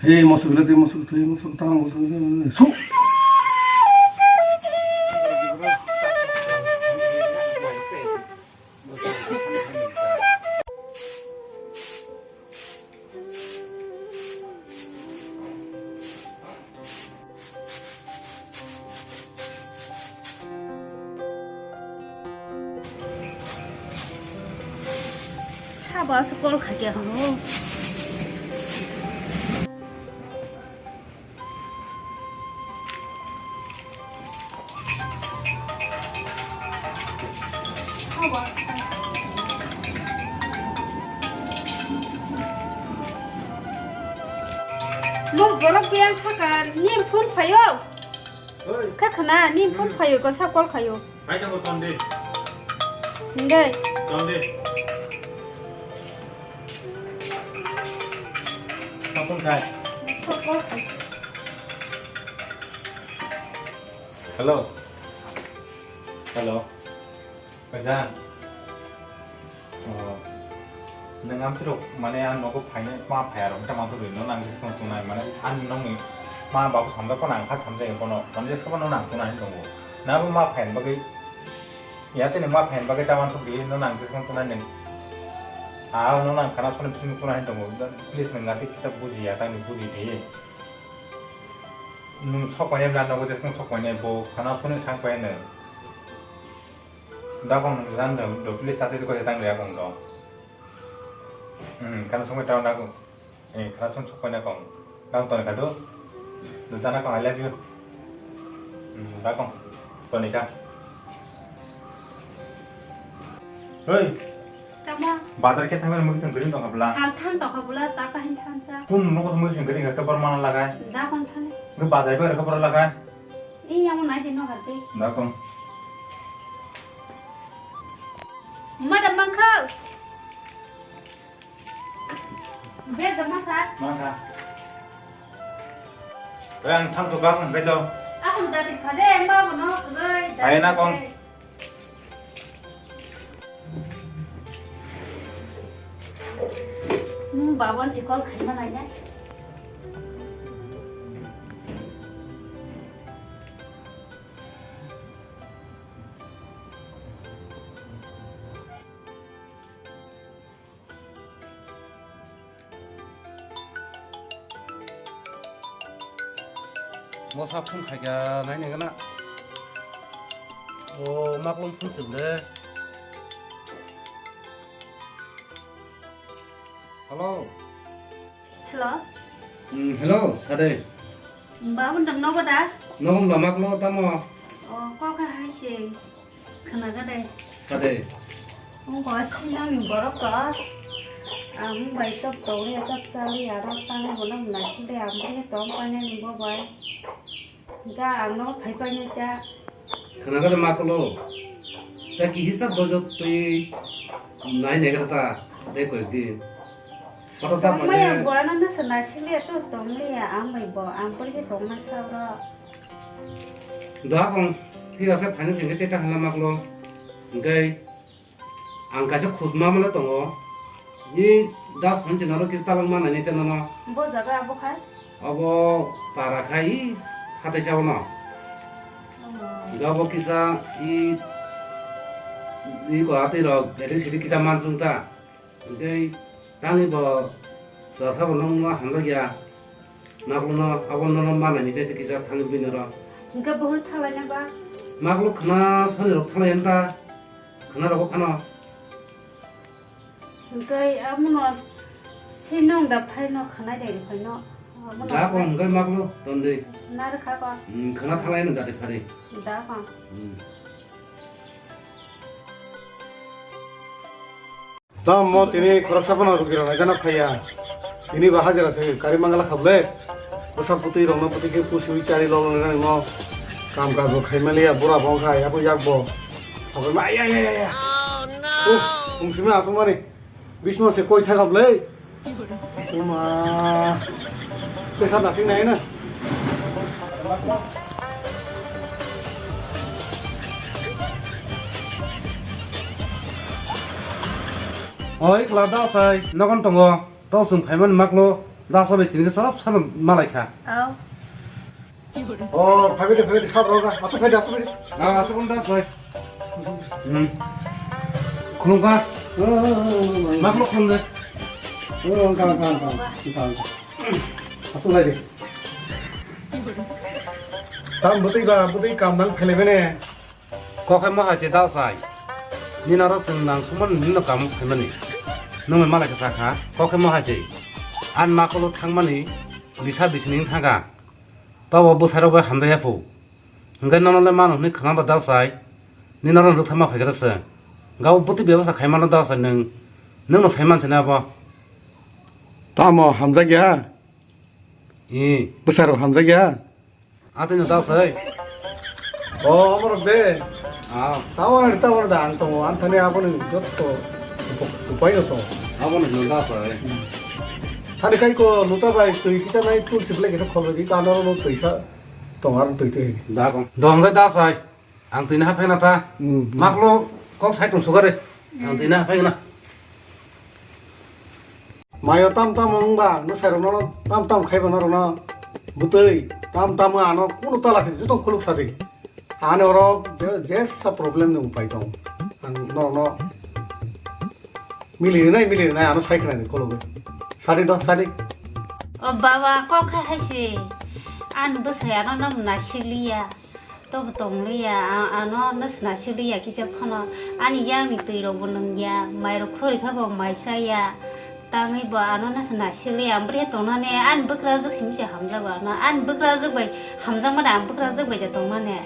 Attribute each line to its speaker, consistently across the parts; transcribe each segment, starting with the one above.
Speaker 1: Hei masuk lagi masuk tadi masuk tang masuk lagi. Su.
Speaker 2: 차봐 스콜 가게 하노. 차봐. 뭐 버럭 비앙 타가 님 폰 파요. 카카나 님 폰 파요 거 사콜 가요.
Speaker 3: Phải cho con đi,
Speaker 2: 근데
Speaker 3: con đi. Sao con khai?
Speaker 2: 사콜 가.
Speaker 3: Hello. Hello. Phải ra. Nâng ám tiếp tục mà này ăn nó có phải qua phải rồi trong máu tôi nó nằm cái con này mà này ăn nó mình mà bảo sản đó con nàng khác sản đây con nó còn cái nó nằm con này trong ngủ nó mà phải bao cái giá tiền mà phải bao cái trong ăn thuốc đi nó nằm cái con này này nó nằm khá là con này trong ngủ please mình ngắt cái tập buji ya tay mình buji đi nung sok quay em ra nó có cái con sok quay này bộ khá là 손을 thang quay nữa đó con ra được please sao thì có thể tăng được con đó karena semua tahun aku, karena cuma coklatnya kong, tahun tahun kado, rencana kong I love you, dah kong, tahun nikah. Hei,
Speaker 2: Tama.
Speaker 3: badar kita mana mungkin gering dong kabla.
Speaker 2: Than to kabula ta ka hin than sa.
Speaker 3: Kun nunggu semua yang gering ke kabar mana lagai,
Speaker 2: Da kon than.
Speaker 3: ke badar ke kabar lagai,
Speaker 2: Yang nai din no garte.
Speaker 3: dah kong.
Speaker 2: Madam bangka. Biar zaman saat
Speaker 3: Mana? Yang thang tu kang ke jauh.
Speaker 2: aku dari pada emba bono roi.
Speaker 3: Ayo nak kong.
Speaker 2: Babon sikol khai mana nya.
Speaker 1: 뭐 사품 가게 나이 내가나. 막론 품 줄래. Hello.
Speaker 2: Hello.
Speaker 1: Hello, Sade.
Speaker 2: Babon dam no bada.
Speaker 1: Nong lamak lo tamo.
Speaker 2: Ko ka hai se. Khana ga dai.
Speaker 1: Sade.
Speaker 2: Ko sinang ni borok ka. Am bai top to ni top chali ara tang bono na sile am ri tom pa ni bo bai. Ga ano phai pa ni cha.
Speaker 1: Kenapa maklo? Tapi hisap dojot tu naik negarta dekho di. Pada saat
Speaker 2: Mai
Speaker 1: mana?
Speaker 2: gua na sana sile to tom li am bai bo am por ki tom na sa ra.
Speaker 1: Dah kong, tidak saya finance ini kita hanya maklo. Enggak, angka saya khusma malah tongo. Ini dah hancur naro kita talang mana ni tenano.
Speaker 2: Bo jaga abo khai.
Speaker 1: Abo para kai hati saya na. Enggak abo kisah ini kau hati lo, jadi sedikit kisah mantung ta. Enggak, tangi bo sasa bo nong mah hendak ya. Maklo na abo nong mana ni kita kisah tangi binero.
Speaker 2: Enggak bahul thalanya ba.
Speaker 1: makhluk kena soni rok thana yenta kena rok kena
Speaker 2: Enggak amuno sinong da phai no khana dai phai no.
Speaker 1: da ko ngai makhluk tonde
Speaker 2: Nar kha ko
Speaker 1: kena thana yenta dari phare
Speaker 2: da ko.
Speaker 4: Dam mo tini korak sapa na rukiro na jana phaya tini bahajara se kari mangala khable basa puti rong na puti ke pusi chari lo na mo काम का जो खाइमालिया बुरा बंखा या को याक बो अब मा या oh no तुमसिमे आसमानी बिस्मा से कोई था खबले तुमा पैसा नासिंग नहीं ना ओइ क्लादा साइ नगन तंगो तो सुन फाइमान माकलो
Speaker 1: 다 서베 티니 사람 사람 말아이카
Speaker 4: 파이베디 사브로가 아서 파이디 아서 파이디
Speaker 1: 아 조금 더 서이 그런가 막로 그런데
Speaker 4: 가 아서 파이디 다음 부터 감당 펠레베네
Speaker 1: 거기 뭐 하지 다 사이 니나로 생당 수만 니나 감 패만이 너무 말아이카 사카 거기 뭐 하지 안 막로 탕만이 비사 비스닝 타가 tao bố sai đâu vậy hàm đây phụ cái nó lên mà nó khăng bắt đầu sai nên nó được tham gia phải cái đó sao gạo bố tí biểu sao khai mà nó đào sai nương nó sai mà thế nào vậy
Speaker 4: 다뭐 함자기야
Speaker 1: 이
Speaker 4: 부사로 함자기야
Speaker 1: 아들 너 đào sai
Speaker 4: 어머런데
Speaker 1: à
Speaker 4: 따와라 안또 안타네 아버는 저또 고파이었어
Speaker 1: 아버는 너 đào sai
Speaker 4: थाने कहीं को लुटा भाई तो इतना नहीं टूल सिपले के सब खोल के कानों में पैसा तो हमारा तो इतने
Speaker 1: đào con đòn cái đào sai anh tin hấp hay nào ta mặc lo con sai trong số cái đấy anh tin hấp hay nào
Speaker 4: 마요 땀땀 봐. 너 새로 너 땀땀 খাইব না না বুতই 땀땀 আনো কোন তালা আছে যত খলুক সাথে আনে ওর যে সব প্রবলেম নে উপায় তো ন মিলি নাই আনো সাইকেল নাই খলুক সারি দ সারি
Speaker 2: ও বাবা কক হাসি আন বসায়া না না শিলিয়া তো তংলিয়া আনো না শিলিয়া কি যে ফনা আনি ইয়ানি তৈরো বনংয়া মাইরো খরি খাবো মাইসায়া तांगै बा आनो ना सना सिले आमब्रे तोनाने आन बकरा जक सिमसे हमजाबा ना आन बकरा जक बाय हमजामा दा बकरा जक बाय तोनाने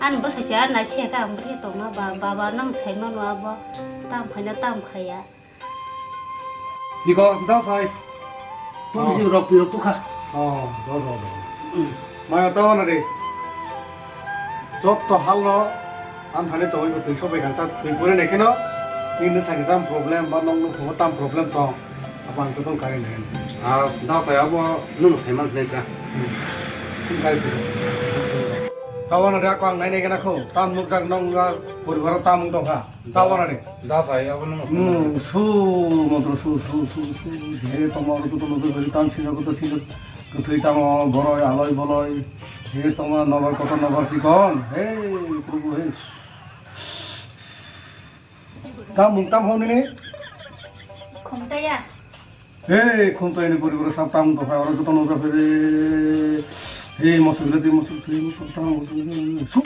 Speaker 2: आन बसैया ना सेका आमब्रे तोना बा बाबा नं साइमा नआबा ताम फाइना ताम खाया
Speaker 1: 이거 đào sai tôi chỉ rọc từ rọc tu khá
Speaker 4: 너 마요 떠나리 저또 할로 안 타네 또 이거 또 소배 간다 또 보내 내게너 이는 사기담 프로블렘 바 농농 그거 땀 프로블렘 또 아방 또 가야 돼
Speaker 1: à đào sai abo nung sai man sai cha
Speaker 4: 타와나리 아까 나이 내게 나코 땀 녹작 농가 보리바로 땀 동가 타와나리
Speaker 1: đào sai abo nung
Speaker 4: 수 뭐들 수수수수 제 tomorrow 또 너도 거기 땀 치자고 또 치자 그 저희 땀 벌어요 알로이 벌어요 제 tomorrow 너걸 것도 너걸 지건 에이 그러고 해 땀 호니니
Speaker 2: 컴다야
Speaker 4: 에이 컴다이니 보리바로 땀 동가 알아 또 너도 그래 에이 모습이라 모습 땀 모습 수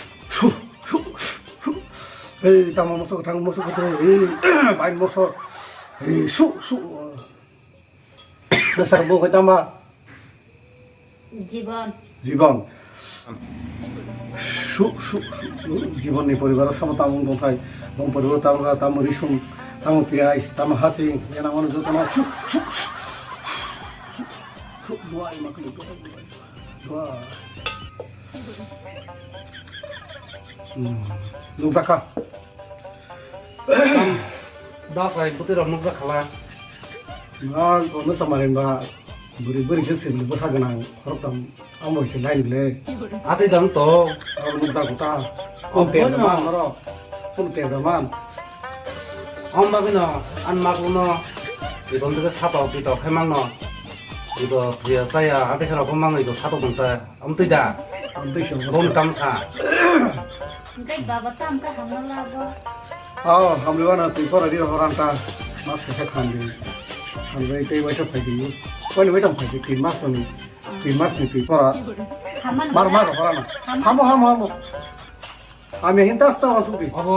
Speaker 4: 에이 땀 모습 당 모습 그래 에이 많이 모습 에이 수 dasar bu ketamba
Speaker 2: জীবন
Speaker 4: জীবন জীবন নি পরিবার sama tamu dongkai dong poribar tamu risum tamu piais tamu hasi yana manu jo tamu buai makli dua nungzaka
Speaker 1: đào sai bữa rọc nung ra khá
Speaker 4: 나 어느 사마린 바 beri sih lebih besar kenang orang tam amor sih lain le
Speaker 1: 아들 당 또
Speaker 4: orang nungza kuta konten teman maro konten teman
Speaker 1: 엄마 그나 안 막으나 이돈 되게 사도 비도 해망너 이거 뒤에 싸야 아들 하나 본망 이거 사도 본다 엄뜨자
Speaker 4: nanti sih
Speaker 1: 돈 감사
Speaker 2: cái baba tam ta hamala ba
Speaker 4: hamliwana tu kora dia orang ta mas kita khandi hamle tei baca pagi kau ni macam pagi tin mas ni tu kora
Speaker 2: haman
Speaker 4: mar orang hamu kami hintas tahu sugi
Speaker 1: 어버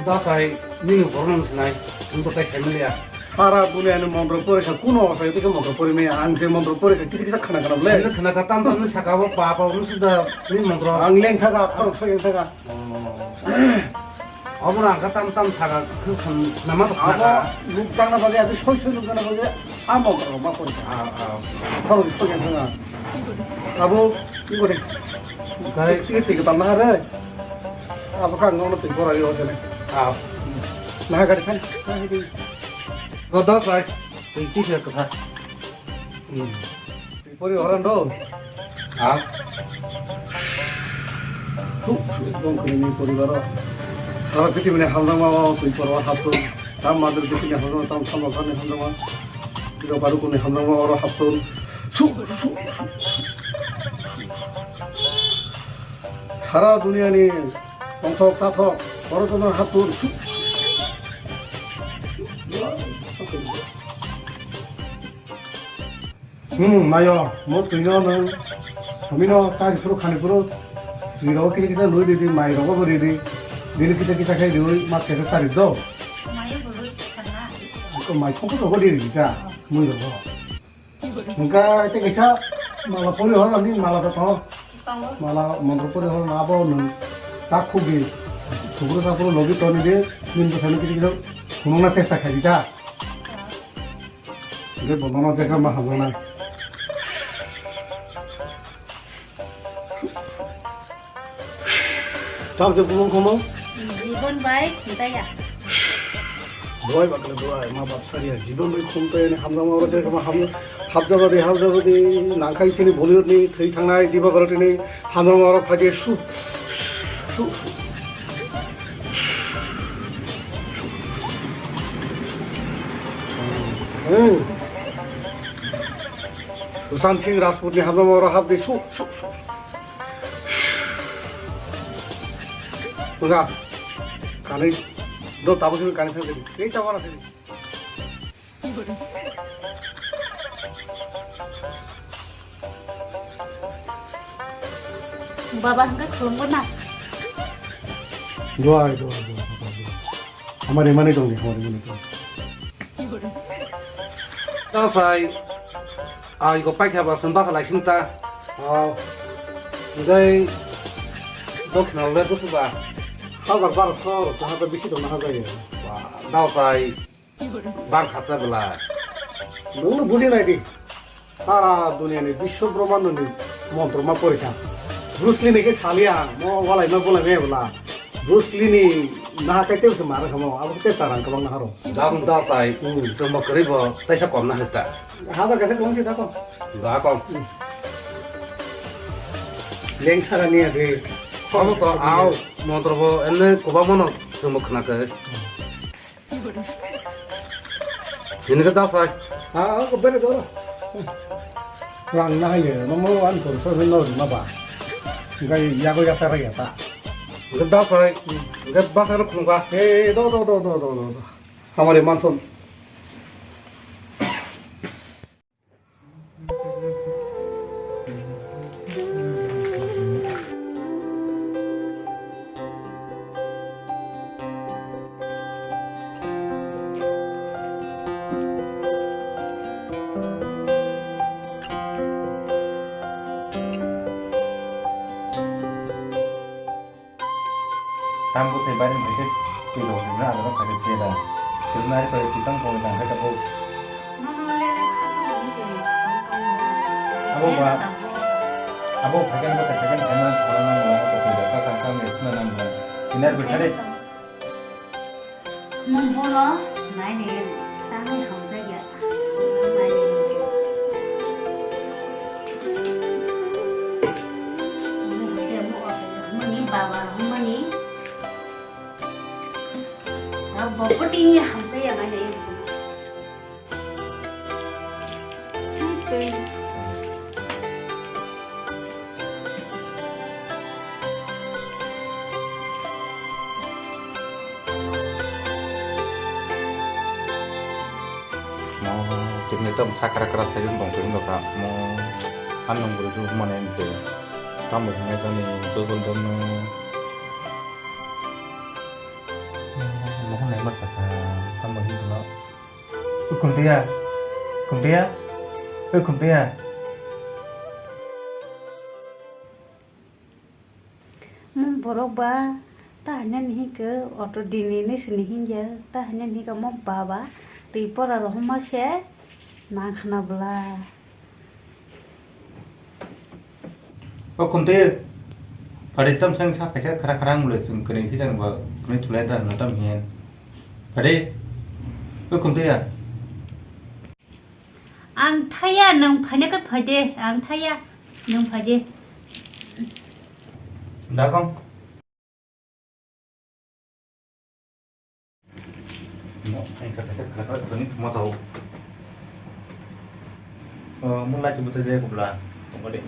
Speaker 1: 다사이 니는 보는 스나이 이거 때 패밀리야
Speaker 4: Para dunia ni mondro pore ka kuno sa itu kan mondro pore me angse mondro pore ka kisi khana kana
Speaker 1: 근데
Speaker 4: ble
Speaker 1: 그나가 땀땀을 사가고 빠빠 무슨다 니 몽드로
Speaker 4: angleng thaga karo soyen thaga
Speaker 1: 어버랑 가 땀땀 사가 그큰 나마도
Speaker 4: abo
Speaker 1: 가가
Speaker 4: luk tangna bage ati soy luk na bage amo karo ma pore
Speaker 1: 아
Speaker 4: karo soyen thaga abo ingore
Speaker 1: 그래
Speaker 4: ti ka tanna hare abo ka ngono ti kora yo jane
Speaker 1: 아
Speaker 4: na ga kan
Speaker 1: 그거 다사이 이 티셔츠 가
Speaker 4: pore orang do
Speaker 1: 아
Speaker 4: dong kini poribaro sara kiti mene hamdama tu porwa hapto tam madur kiti ne hamdama tam sama khane hamdama kilo baru kone hamdama oro hapto 사라 두니아니 엉턱 사턱 벌어져는 핫돈 나요 뭐 그녀는 그미너 딱 서로 가는 거로 이렇게 기사 놀이들이 많이 먹어 버리리 이렇게 기사 해 놀이 막 계속 살이도
Speaker 2: 많이 부르잖아.
Speaker 4: 그 많이 손으로 버리니까 뭐 이런 거 그러니까 이제 기사 마라 버리 하라니 마라도 더
Speaker 2: 또
Speaker 4: 마라 먼저 버리 하라 나보는 딱 후기 그거로 사고로 로비 떠니데 민도 사는 기사 구멍나 테스트 하기자 이게 뭐 너나 제가 막 하거나 다음 주 구멍 구멍
Speaker 2: জীবন ভাই তাইয়া
Speaker 4: 뭐야 막그래 뭐야 마 밥살이야 집은 콤토에는 함정으로 제가 막 합자거디 난카이치니 보리었니 더이 탕나이 디바 그러더니 함정으로 파지 수 수산칭 라스푸틴 함정으로 합디 수 뭐가 가는 너 나보시면 가는 사람들이 왜 있다고 하나 생각
Speaker 2: বাবা হাঙ্গা খুলবো না
Speaker 4: 좋아 가만히 정리 가만히
Speaker 1: 다사이 아 이거 빨리 해봐 선바사 라신다
Speaker 4: 아
Speaker 1: 근데 너 그날 왜 무슨 봐
Speaker 4: 하가 빨아서 또 하다 미치도 나 하자요
Speaker 1: 와 다사이 방 갔다 볼라
Speaker 4: 너는 বুঝিনাইদি সারা দুনিয়ানে বিশ্ব ব্রহ্মাণ্ডে মন্ত্রমা পড়েছা ব্রুসলি নাকি সালিয়া মো বলাই না বলাই মে বলা ব্রুসলি নি না চাইতে উসে মারা খামো আবু তে তারাং কলং না হারো
Speaker 1: 다음 다사이 좀 그리고 다시 겁나 했다
Speaker 4: হাদা কাছে কোন চিতা কো
Speaker 1: 나고
Speaker 4: লেংখারা নিয়ে দে
Speaker 1: 아무도 아우 뭐 들어보 옛날 고바모노 좀 그나가 이거 다사이
Speaker 4: 아 그거 베레 더 랑나예 너무 안 거서 넣어 봐 그러니까 야고 야사라겠다
Speaker 1: 이거 다사이 이거 바사로 kun가
Speaker 4: 에이 너 하마리 많던
Speaker 3: Tambo thì bạn phải cái từ đầu đến ra nó phải được kia là từ nay tới thì tăng cường là cái double abo bagian kota bagian kanan halaman mulai ke tidak kakak kami senang mulai benar benar
Speaker 2: Mumpuno, nãy thì ta mới không ra giờ. Nãy thì mình đi bà mình đi. Đó bộ có tin không ra giờ này.
Speaker 3: mau tim itu sakra keras saja dong tim itu kak mau anu berusaha mana itu kamu ini kan nih tuh tuh mau kan lemat kata kamu itu lo cùng tia cùng tia
Speaker 2: Boroba, tahanan hi ke auto dinini sinihin ya, tahanan hi ke mau baba, tipor aroma se, nang khana bela.
Speaker 3: cùng tia phải đi tâm sang sao phải chắc khara khara mulai sung kering khi chẳng vợ kering tulai ta nó tâm hiền phải đi cùng tia
Speaker 2: Ang thaya nang phane ka phade, ang thaya nang phade.
Speaker 3: đã không anh sẽ phải khara khara kering mau tahu mulai coba saja aku belah. Tunggu deh.